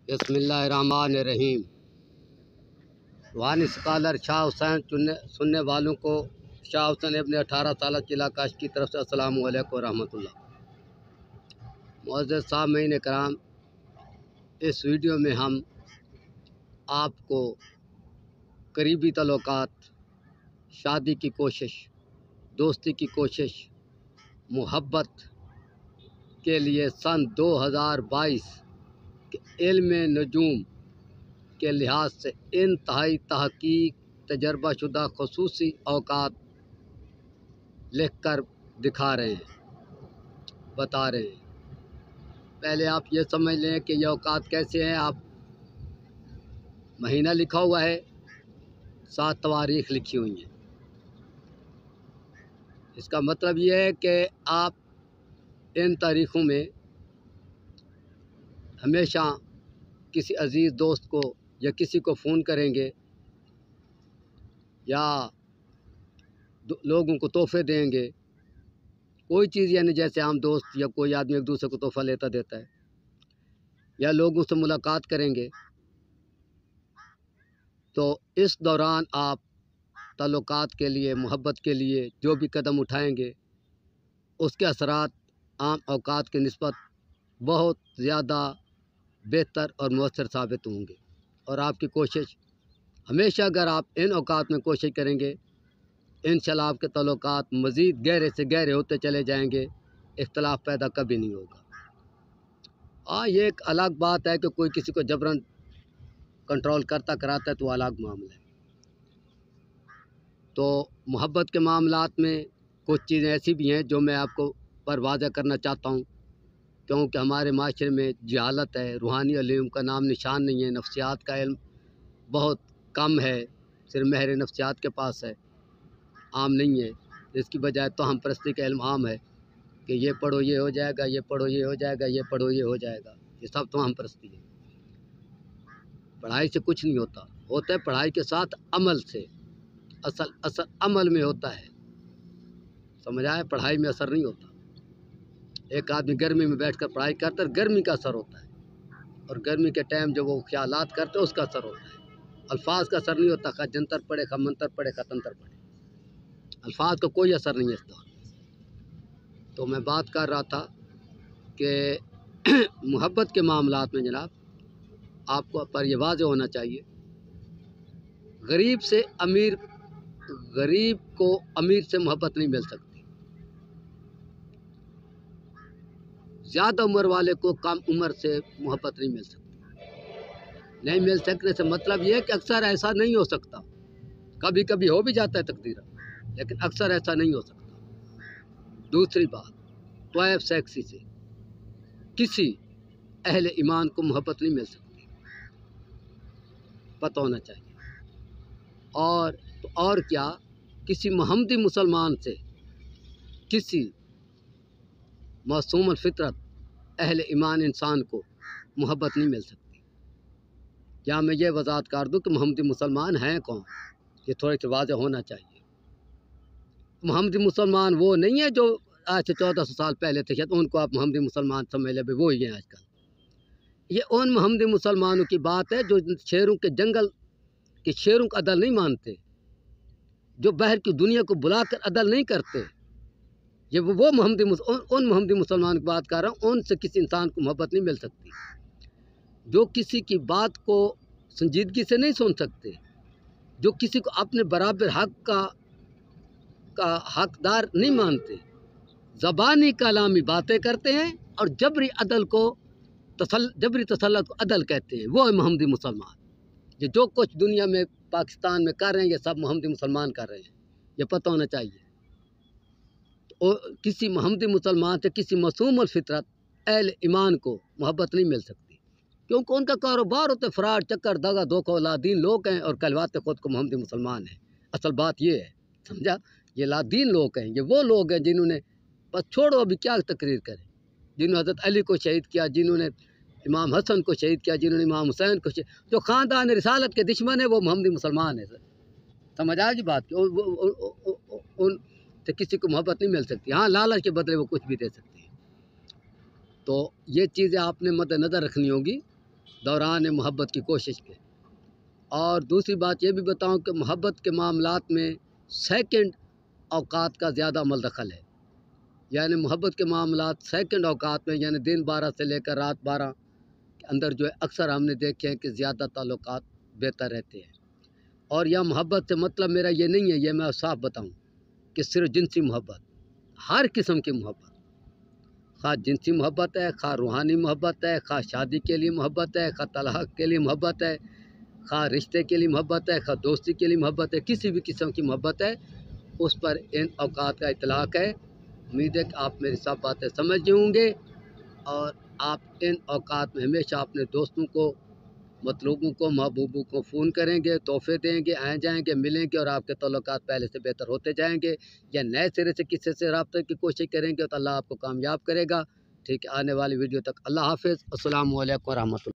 बिस्मिल्लाहिर्रहमानिर्रहीम। रूहानी स्कॉलर शाह हुसैन सुनने वालों को शाह हुसैन अपने 18 साल चिला काश की तरफ से अस्सलामु अलैकुम रहमतुल्लाह। मुअज़्ज़ज़ सामीन कराम, इस वीडियो में हम आपको करीबी तल्लुकात, शादी की कोशिश, दोस्ती की कोशिश, मुहब्बत के लिए सन 2022 के इल्म नजूम के लिहाज से इंतहाई तहकीक तजर्बा शुदा खसूसी औकात लिख कर दिखा रहे हैं, बता रहे हैं। पहले आप ये समझ लें कि ये औकात कैसे हैं। आप महीना लिखा हुआ है, 7 तवारीख लिखी हुई हैं। इसका मतलब ये है कि आप इन तारीख़ों में हमेशा किसी अज़ीज़ दोस्त को या किसी को फ़ोन करेंगे या लोगों को तोहफे देंगे, कोई चीज़, यानी जैसे आम दोस्त या कोई आदमी एक दूसरे को तोहफा लेता देता है, या लोगों से मुलाकात करेंगे। तो इस दौरान आप ताल्लुकात के लिए, मोहब्बत के लिए जो भी कदम उठाएंगे, उसके असरात आम औकात के निस्बत बहुत ज़्यादा बेहतर और मौसर साबित होंगे। और आपकी कोशिश हमेशा, अगर आप इन औकात में कोशिश करेंगे, इंशाअल्लाह आपके ताल्लुकात मज़ीद गहरे से गहरे होते चले जाएंगे, इख्तलाफ पैदा कभी नहीं होगा। ये एक अलग बात है कि कोई किसी को जबरन कंट्रोल करता कराता है, तो अलग मामला है। तो मोहब्बत के मामलात में कुछ चीज़ें ऐसी भी हैं जो मैं आपको पर वाज़ा करना चाहता हूँ, क्योंकि हमारे माशरे में जहालत है, रूहानी इल्म का नाम निशान नहीं है, नफ्सियात का इल्म बहुत कम है, सिर्फ महर नफ्सियात के पास है, आम नहीं है। इसकी बजाय तो हम परस्ती का इल्म आम है कि ये पढ़ो ये हो जाएगा, ये पढ़ो ये हो जाएगा, ये पढ़ो ये हो जाएगा। ये सब तो हम परस्ती है। पढ़ाई से कुछ नहीं होता, होता है पढ़ाई के साथ अमल से। असर अमल में होता है, समझ आए? पढ़ाई में असर नहीं होता। एक आदमी गर्मी में बैठकर पढ़ाई करता है, गर्मी का असर होता है, और गर्मी के टाइम जब वो ख्यालात करते हैं उसका असर होता है। अल्फाज का असर नहीं होता, खा जंतर पढ़े, खा मंतर पढ़े, खा तंतर पढ़े, अल्फाज का कोई असर नहीं है इस दौर। तो मैं बात कर रहा था कि मोहब्बत के मामलात में जनाब आपको पर यह वाज़ेह होना चाहिए, गरीब से अमीर, गरीब को अमीर से मोहब्बत नहीं मिल सकती। ज़्यादा उम्र वाले को कम उम्र से मोहब्बत नहीं मिल सकती। नहीं मिल सकने से मतलब ये है कि अक्सर ऐसा नहीं हो सकता, कभी कभी हो भी जाता है तकदीर, लेकिन अक्सर ऐसा नहीं हो सकता। दूसरी बात, तोयब सेक्सी से किसी अहले ईमान को मोहब्बत नहीं मिल सकती, पता होना चाहिए। और क्या, किसी मोहम्मदी मुसलमान से किसी मासूम फितरत अहले ईमान इंसान को मोहब्बत नहीं मिल सकती। क्या मैं ये वजाहत कर दूँ कि मोहम्मदी मुसलमान हैं कौन? ये थोड़ी सी वाज़ेह होना चाहिए। मोहम्मदी मुसलमान वो नहीं है जो आज से 1400 साल पहले थे, शायद उनको आप मोहम्मदी मुसलमान समझ ले, वो ही हैं आजकल। ये उन मोहम्मदी मुसलमानों की बात है जो शेरों के जंगल के शेरों का अदल नहीं मानते, जो बाहर की दुनिया को बुलाकर अदल नहीं करते। ये वो उन मोहम्मदी मुसलमान की बात कर रहा हूँ। उनसे किसी इंसान को मोहब्बत नहीं मिल सकती, जो किसी की बात को संजीदगी से नहीं सुन सकते, जो किसी को अपने बराबर हक का हकदार नहीं मानते, ज़बानी कलामी बातें करते हैं और जबरी तसल्लुत को अदल कहते हैं। वो है मोहम्मदी मुसलमान। ये जो कुछ दुनिया में पाकिस्तान में कर रहे हैं, ये सब मोहम्मदी मुसलमान कर रहे हैं, ये पता होना चाहिए। तो किसी मोहम्मदी मुसलमान से किसी मासूम फितरत अहले ईमान को मोहब्बत नहीं मिल सकती, क्योंकि उनका कारोबार होता है फ्रॉड, चक्कर, दगा, धोखा। लादीन लोग हैं और कहलवाते खुद को मोहम्मदी मुसलमान हैं। असल बात ये है, समझा? ये लादीन लोग हैं, ये वो लोग हैं जिन्होंने, बस छोड़ो अभी क्या तकरीर करें, जिन्होंने हज़रत अली को शहीद किया, जिन्होंने इमाम हसन को शहीद किया, जिन्होंने इमाम हुसैन को शहीद, जो ख़ानदान रिसालत के दुश्मन है वो मोहम्मदी मुसलमान है। समझ आ गई बात की? उन से किसी को मोहब्बत नहीं मिल सकती। हाँ, लालच के बदले वो कुछ भी दे सकती है। तो ये चीज़ें आपने मद्देनज़र रखनी होगी دوران محبت کی کوشش کے۔ اور دوسری بات یہ بھی بتاؤں کہ محبت کے معاملات میں سیکنڈ اوقات کا زیادہ عمل دخل ہے، یعنی محبت کے معاملات سیکنڈ اوقات میں، یعنی دن 12 سے لے کر رات 12 کے اندر جو ہے اکثر ہم نے دیکھے ہیں کہ زیادہ تعلقات بہتر رہتے ہیں۔ اور یہ محبت سے مطلب میرا یہ نہیں ہے، یہ میں صاف بتاؤں کہ صرف جنسی محبت، ہر قسم کی محبت، خواہ جنسی محبت ہے، خواہ روحانی محبت ہے، خواہ شادی کے لیے محبت ہے، خواہ طلاق کے لیے محبت ہے، خواہ رشتے کے لیے محبت ہے، خواہ دوستی کے لیے محبت ہے، کسی بھی قسم کی محبت ہے، اس پر ان اوقات کا اطلاق ہے۔ امید ہے کہ آپ میری سب باتیں سمجھ ہوں گے، اور آپ ان اوقات میں ہمیشہ اپنے دوستوں کو، مطلوبوں کو، محبوبوں کو فون کریں گے، تحفے دیں گے، آئیں جائیں گے، ملیں گے، اور آپ کے تعلقات پہلے سے بہتر ہوتے جائیں گے، یا نئے سرے سے کسی سے رابطے کی کوشش کریں گے تو اللہ آپ کو کامیاب کرے گا۔ ٹھیک ہے، آنے والی ویڈیو تک اللہ حافظ، السلام علیکم ورحمۃ اللہ۔